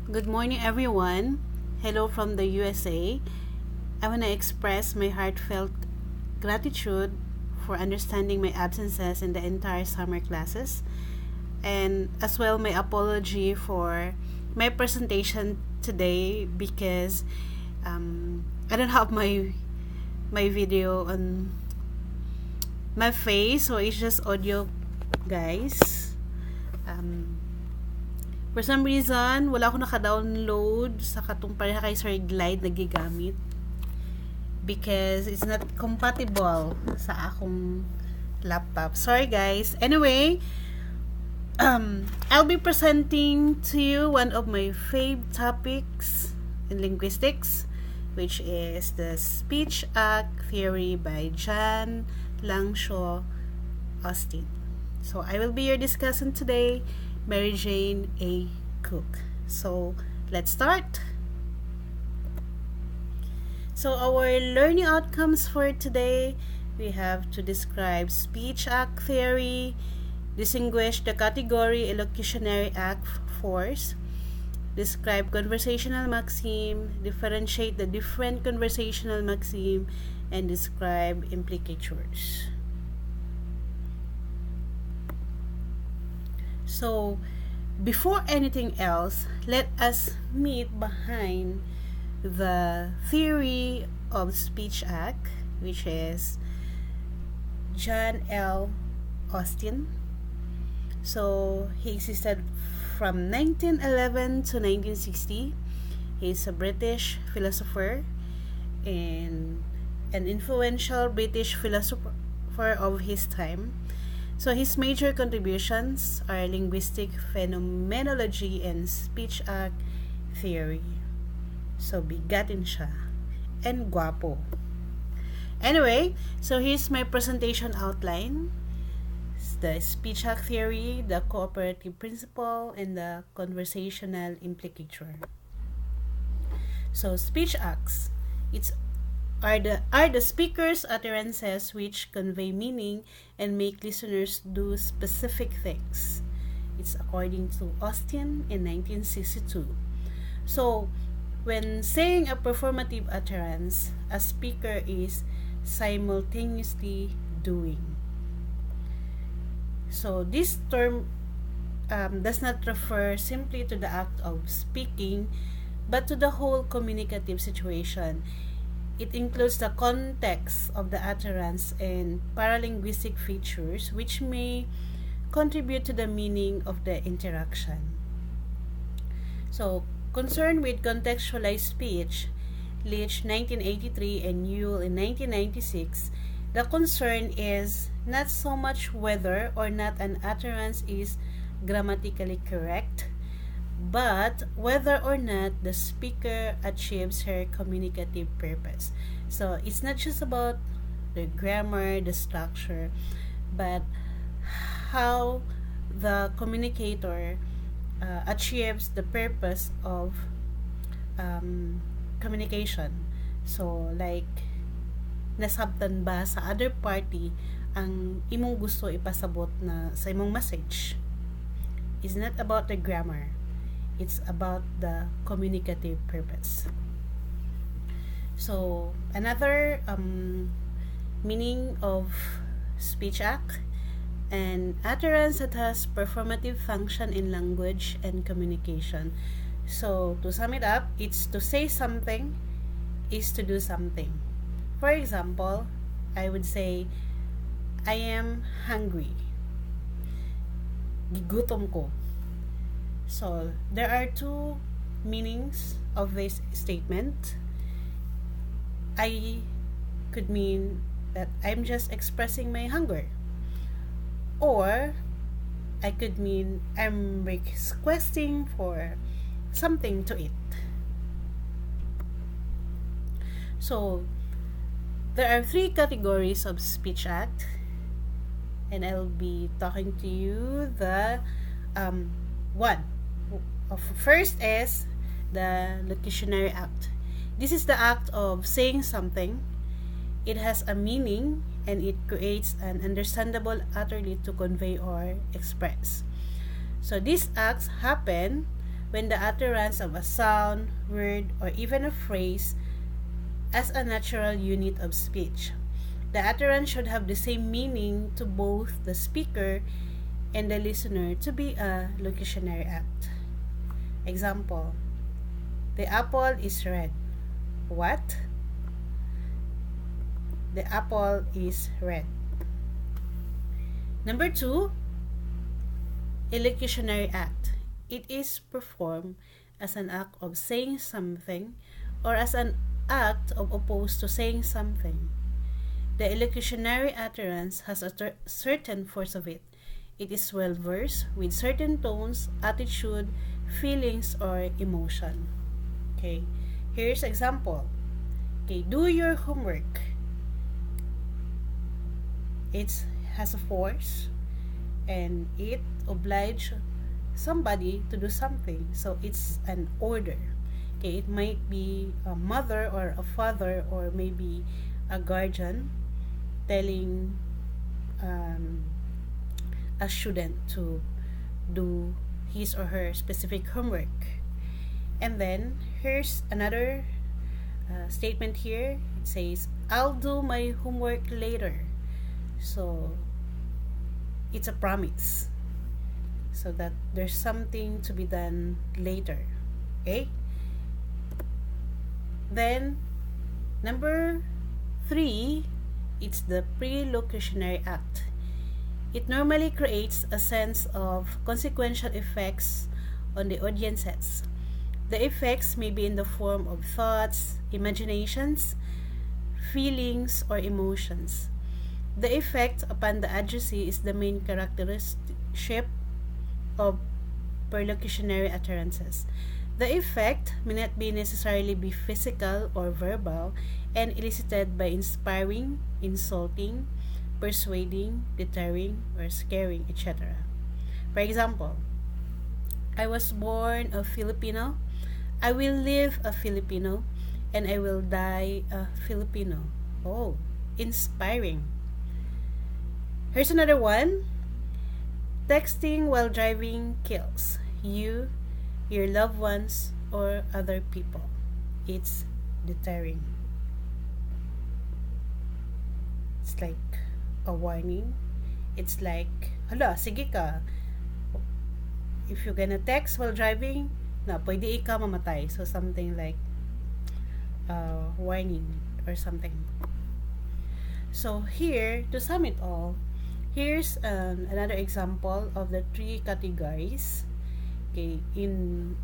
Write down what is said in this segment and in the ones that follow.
Good morning, everyone. Hello from the USA. I want to express my heartfelt gratitude for understanding my absences in the entire summer classes, and as well my apology for my presentation today because I don't have my video on my face, so it's just audio, guys. Um, For some reason, wala akong naka-download sa katong pareha kay Sir Glide na gigamit because it's not compatible sa akong laptop. Sorry guys. Anyway, I'll be presenting to you one of my fave topics in linguistics, which is the speech act theory by John Langshaw Austin. So I will be your discussant today, Mary Jane A. Cook. So let's start. So our learning outcomes for today, we have to describe speech act theory, distinguish the category elocutionary act force, describe conversational maxim, differentiate the different conversational maxim, and describe implicatures. So, before anything else, let us meet behind the theory of speech act, which is John L. Austin. So, he existed from 1911 to 1960. He's a British philosopher and an influential British philosopher of his time. So his major contributions are linguistic phenomenology and speech act theory. So bigatin siya and guapo. Anyway, so here's my presentation outline. The speech act theory, the cooperative principle, and the conversational implicature. So speech acts, are the speaker's utterances which convey meaning and make listeners do specific things. It's according to Austin in 1962. So, when saying a performative utterance, a speaker is simultaneously doing. So, this term does not refer simply to the act of speaking, but to the whole communicative situation. It includes the context of the utterance and paralinguistic features which may contribute to the meaning of the interaction. So, concerned with contextualized speech, Leach 1983 and Newell in 1996, the concern is not so much whether or not an utterance is grammatically correct, but whether or not the speaker achieves her communicative purpose. So it's not just about the grammar, the structure, but how the communicator achieves the purpose of communication. So like, nasabtan ba sa other party ang imong gusto ipasabot na sa imong message? It's not about the grammar. It's about the communicative purpose. So, another meaning of speech act, an utterance that has performative function in language and communication. So, to sum it up, it's to say something is to do something. For example, I would say, I am hungry. Gigutom ko. So, there are two meanings of this statement. I could mean that I'm just expressing my hunger. Or, I could mean I'm requesting for something to eat. So, there are three categories of speech act. And I'll be talking to you the one. First is the locutionary act. This is the act of saying something. It has a meaning and it creates an understandable utterly to convey or express. So these acts happen when the utterance of a sound, word, or even a phrase as a natural unit of speech. The utterance should have the same meaning to both the speaker and the listener to be a locutionary act. Example, the apple is red. What? The apple is red. Number 2, elocutionary act. It is performed as an act of saying something or as an act of opposed to saying something. The elocutionary utterance has a certain force of it. It is well versed with certain tones, attitude, feelings, or emotion. Okay, here's example. Okay, do your homework. It has a force and it obliges somebody to do something. So it's an order. Okay, it might be a mother or a father or maybe a guardian telling a student to do his or her specific homework. And then here's another statement here. It says, I'll do my homework later. So it's a promise, so that there's something to be done later. Okay, then number 3, it's the prelocutionary act. It normally creates a sense of consequential effects on the audiences. The effects may be in the form of thoughts, imaginations, feelings, or emotions. The effect upon the addressee is the main characteristic of perlocutionary utterances. The effect may not be necessarily be physical or verbal and elicited by inspiring, insulting, persuading, deterring, or scaring, etc. For example, I was born a Filipino, I will live a Filipino, and I will die a Filipino. Oh, inspiring. Here's another one. Texting while driving kills you, your loved ones, or other people. It's deterring. It's like a warning. It's like, hala, sige ka. If you're gonna text while driving, na pwede ika mamatay. So something like warning or something. So here, to sum it all, here's another example of the 3 categories, okay, in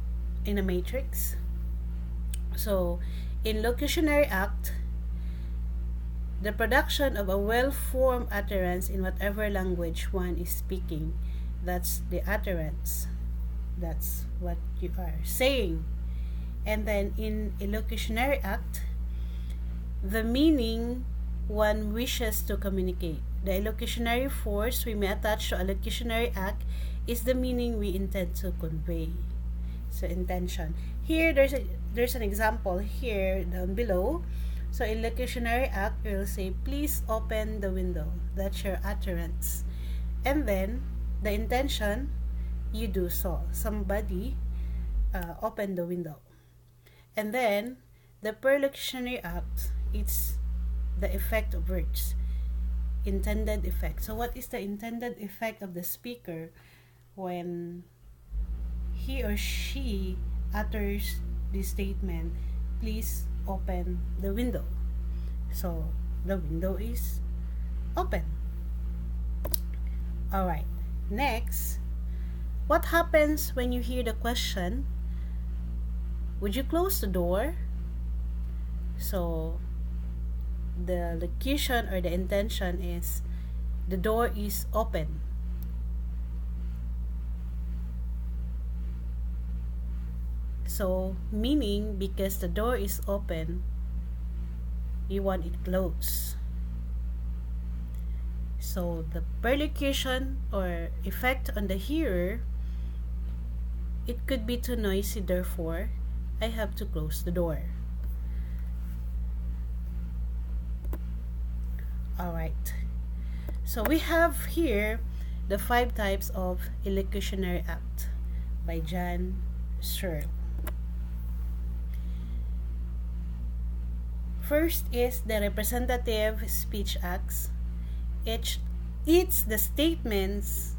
a matrix. So in locutionary act, the production of a well-formed utterance in whatever language one is speaking, that's the utterance. That's what you are saying. And then in a locutionary act, the meaning one wishes to communicate. The elocutionary force we may attach to a locutionary act is the meaning we intend to convey. So intention. Here there's an example here down below. So in locutionary act, we'll say, please open the window. That's your utterance. And then the intention, you do so. Somebody open the window. And then the perlocutionary act, it's the effect of words. Intended effect. So what is the intended effect of the speaker when he or she utters this statement, please open the window? So the window is open. Alright, next, what happens when you hear the question, would you close the door? So the locution or the intention is, the door is open. So meaning, because the door is open, you want it closed. So the perlocution or effect on the hearer, it could be too noisy, therefore I have to close the door. Alright, so we have here the 5 types of elocutionary act by John Searle. First is the representative speech acts. It's the statements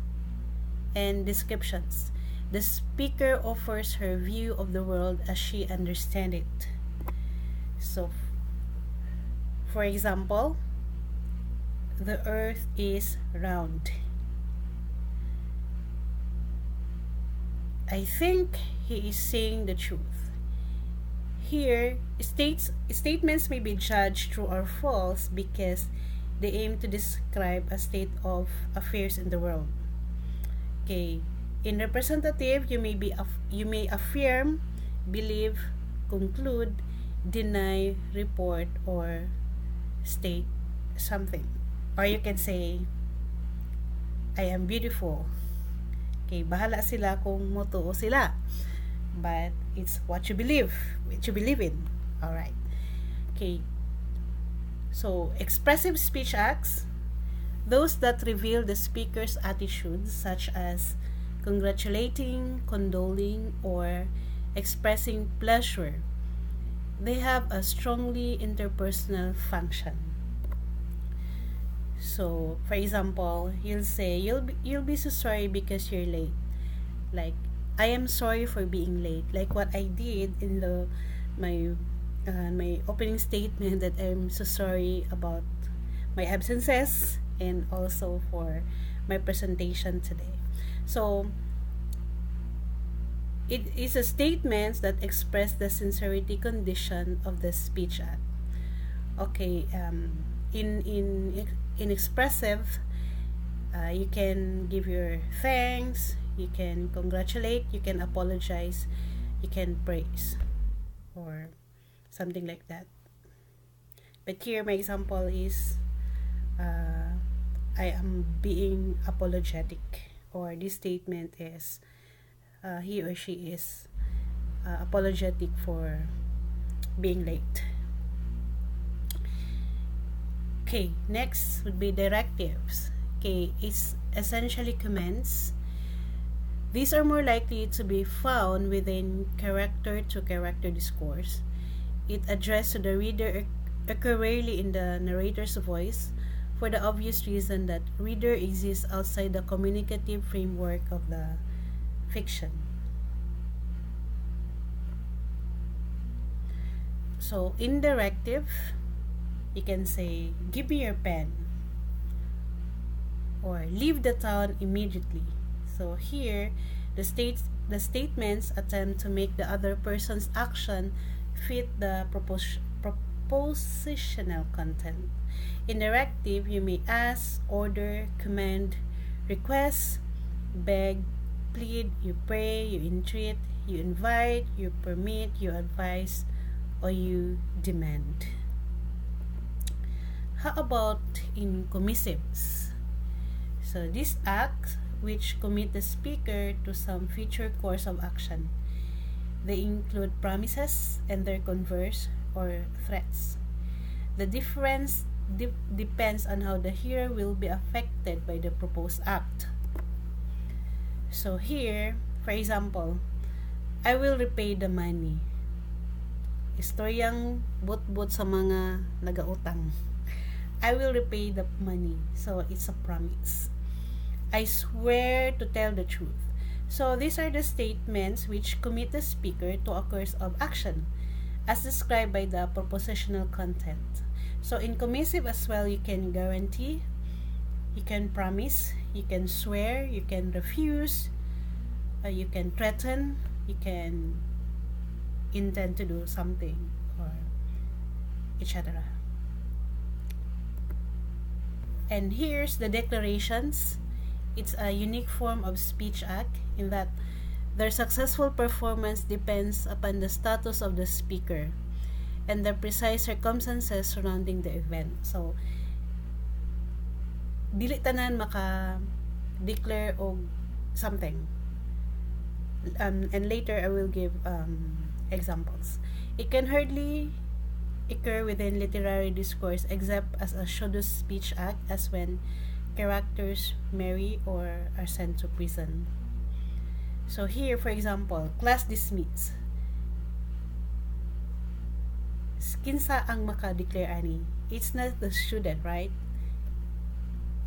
and descriptions. The speaker offers her view of the world as she understands it. So, for example, the earth is round. I think he is saying the truth. Here, statements may be judged true or false because they aim to describe a state of affairs in the world. Okay, in representative, you may affirm, believe, conclude, deny, report, or state something. Or you can say, I am beautiful. Okay, bahala sila kung motuo sila. But it's what you believe in. Alright. Okay. So, expressive speech acts, those that reveal the speaker's attitudes, such as congratulating, condoling, or expressing pleasure. They have a strongly interpersonal function. So, for example, you'll say, you'll be so sorry because you're late. Like, I am sorry for being late. Like what I did in my opening statement, that I'm so sorry about my absences and also for my presentation today. So, it is a statement that express the sincerity condition of the speech act. Okay, in expressive, you can give your thanks, you can congratulate, you can apologize, you can praise, or something like that. But here, my example is, I am being apologetic, or this statement is, he or she is apologetic for being late. Okay, next would be directives. Okay, it's essentially commands. These are more likely to be found within character-to-character discourse. It addressed to the reader occur rarely in the narrator's voice, for the obvious reason that reader exists outside the communicative framework of the fiction. So, in directive, you can say, give me your pen, or leave the town immediately. So here, the statements attempt to make the other person's action fit the propositional content. In directive, you may ask, order, command, request, beg, plead, you pray, you entreat, you invite, you permit, you advise, or you demand. How about in commissives? So these acts which commit the speaker to some future course of action. They include promises and their converse or threats. The difference depends on how the hearer will be affected by the proposed act. So here, for example, I will repay the money. Istoryang but sa mga nagautang. I will repay the money. So it's a promise. I swear to tell the truth. So these are the statements which commit the speaker to a course of action, as described by the propositional content. So in commissive as well, you can guarantee, you can promise, you can swear, you can refuse, you can threaten, you can intend to do something, or etc. And here's the declarations. It's a unique form of speech act in that their successful performance depends upon the status of the speaker and the precise circumstances surrounding the event. So, dili tanan maka-declare og something. And later I will give examples. It can hardly occur within literary discourse except as a pseudo speech act, as when characters marry or are sent to prison. So here, for example, class dismissed. Kinsa ang maka-declare ani? It's not the student, right?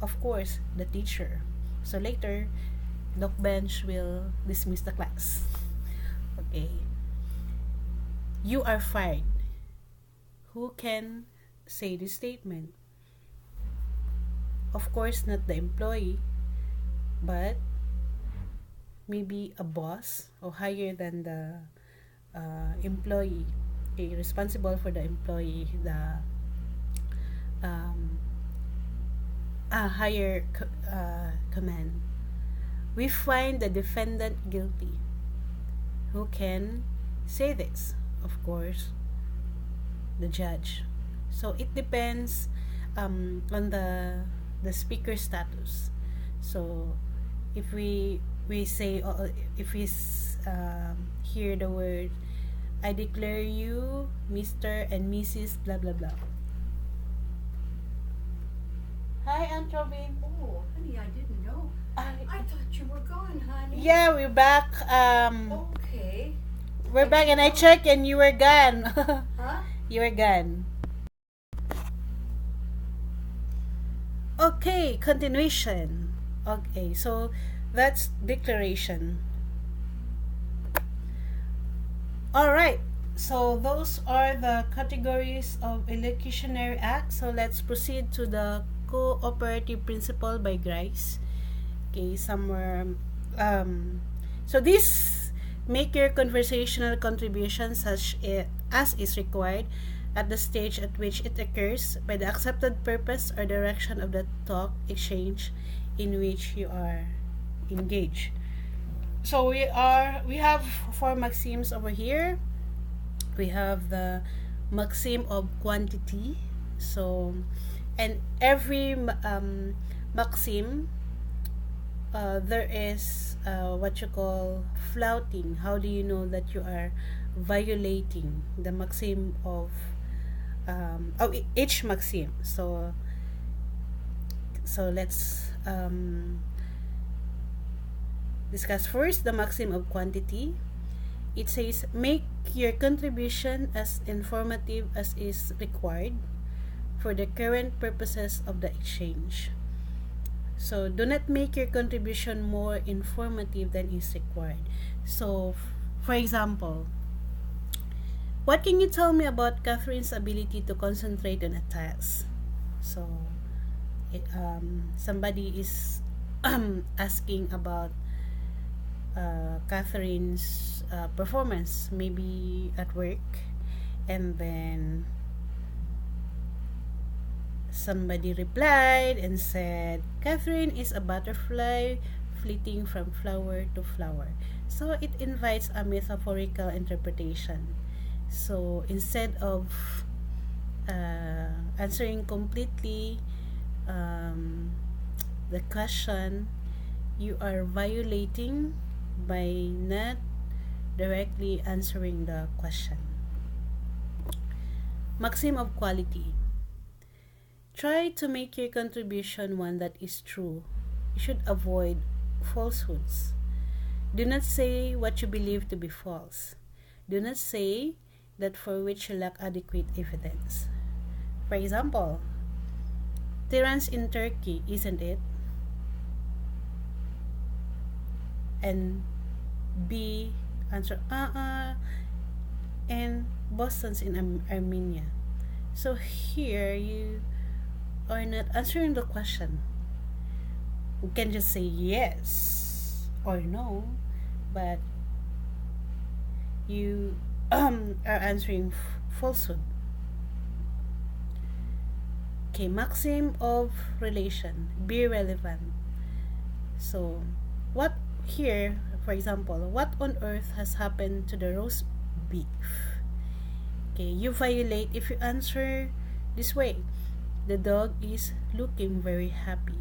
Of course, the teacher. So later, Doc Bench will dismiss the class. Okay. You are fired. Who can say this statement? Of course, not the employee, but maybe a boss or higher than the employee, okay, responsible for the employee, the higher command. We find the defendant guilty. Who can say this? Of course, the judge. So it depends on the speaker status. So if we say, if we hear the word, I declare you Mr. and Mrs. blah blah blah. Hi, Aunt Robin. Oh, honey, I didn't know. I thought you were gone, honey. Yeah, we're back. Okay. We're back, and I checked, and you were gone. Huh? You were gone. Okay, continuation. Okay, so that's declaration. Alright, so those are the categories of elocutionary act. So let's proceed to the cooperative principle by Grice. Okay, somewhere. So this make your conversational contribution such as is required at the stage at which it occurs by the accepted purpose or direction of the talk exchange in which you are engaged. So we have 4 maxims over here. We have the maxim of quantity. So, and every maxim, there is what you call flouting. How do you know that you are violating the maxim of each maxim? So let's discuss first the maxim of quantity. It says, make your contribution as informative as is required for the current purposes of the exchange. So, do not make your contribution more informative than is required. So, for example, what can you tell me about Catherine's ability to concentrate on a task? So, somebody is asking about Catherine's performance, maybe at work, and then somebody replied and said, Catherine is a butterfly flitting from flower to flower. So it invites a metaphorical interpretation. So instead of answering completely the question, you are violating by not directly answering the question. Maxim of quality. Try to make your contribution one that is true. You should avoid falsehoods. Do not say what you believe to be false. Do not say that for which you lack adequate evidence. For example, tyrants in Turkey, isn't it? And B answer, and Boston's in Armenia. So here you are not answering the question. You can just say yes or no, but you are answering falsehood. Okay, maxim of relation, be relevant. So, what here, for example, what on earth has happened to the roast beef? Okay, you violate if you answer this way. The dog is looking very happy.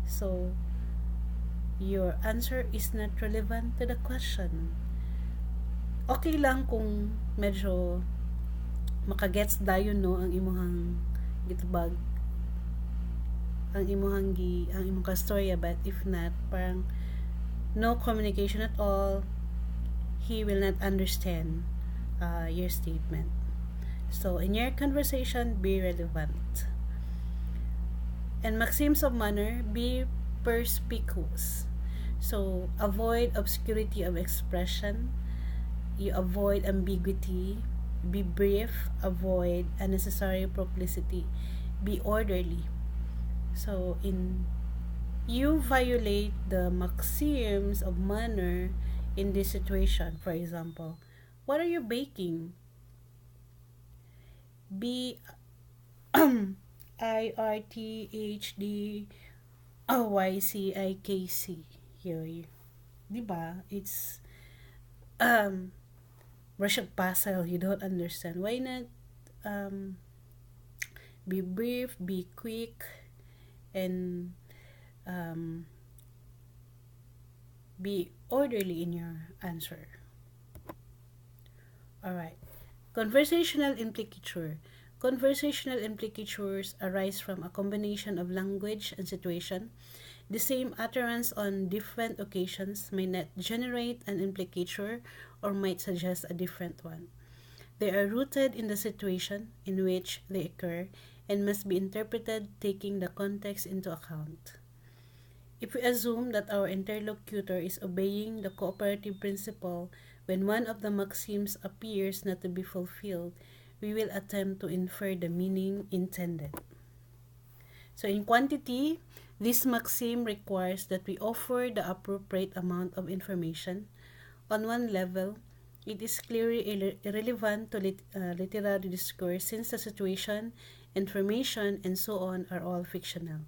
So, your answer is not relevant to the question. Okay lang kung medyo makagets dayon no ang imong gitubag, ang imong kastorya, but if not, parang no communication at all, he will not understand your statement. So, in your conversation, be relevant. And maxims of manner, be perspicuous. So, avoid obscurity of expression. You avoid ambiguity. Be brief. Avoid unnecessary publicity. Be orderly. So, in you violate the maxims of manner in this situation. For example, what are you baking? B IRTHDOYCIKC. Yun. Diba? It's rush of puzzle. You don't understand. Why not be brief, be quick, and be orderly in your answer. Alright. Conversational implicature. Conversational implicatures arise from a combination of language and situation. The same utterance on different occasions may not generate an implicature or might suggest a different one. They are rooted in the situation in which they occur and must be interpreted taking the context into account. If we assume that our interlocutor is obeying the cooperative principle when one of the maxims appears not to be fulfilled, we will attempt to infer the meaning intended. So in quantity, this maxim requires that we offer the appropriate amount of information. On one level, it is clearly irrelevant to literary discourse since the situation, information, and so on are all fictional.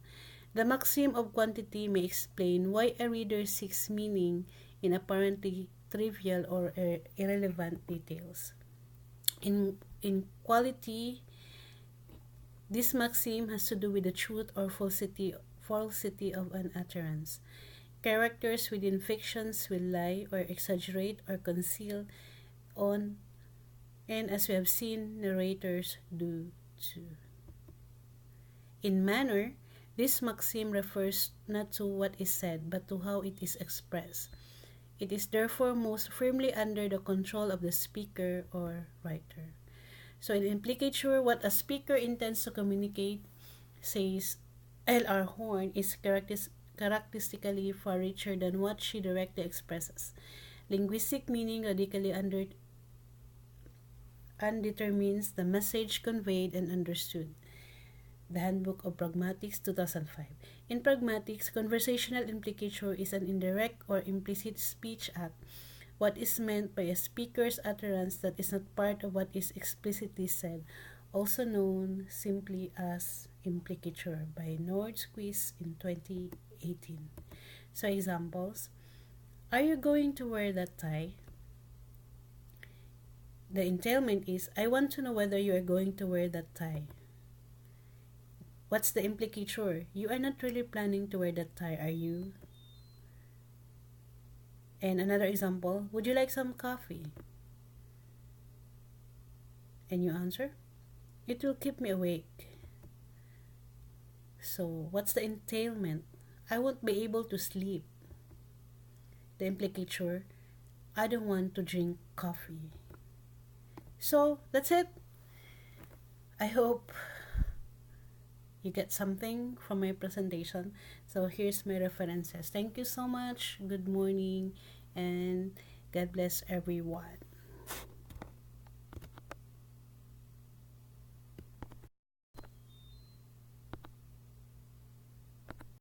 The maxim of quantity may explain why a reader seeks meaning in apparently trivial or irrelevant details. In quality, this maxim has to do with the truth or falsity of an utterance. Characters within fictions will lie or exaggerate or conceal on, and as we have seen, narrators do too. In manner, this maxim refers not to what is said, but to how it is expressed. It is therefore most firmly under the control of the speaker or writer. So in implicature, what a speaker intends to communicate, says L.R. Horne, is characteristically far richer than what she directly expresses. Linguistic meaning radically undetermines the message conveyed and understood. The Handbook of Pragmatics, 2005. In pragmatics, conversational implicature is an indirect or implicit speech act. What is meant by a speaker's utterance that is not part of what is explicitly said, also known simply as implicature, by Nordquist in 2018. So examples, are you going to wear that tie? The entailment is, I want to know whether you are going to wear that tie. What's the implicature? You are not really planning to wear that tie, are you? And another example, would you like some coffee? And you answer, it will keep me awake. So, what's the entailment? I won't be able to sleep. The implicature, I don't want to drink coffee. So, that's it. I hope you get something from my presentation. So here's my references. Thank you so much. Good morning and God bless everyone.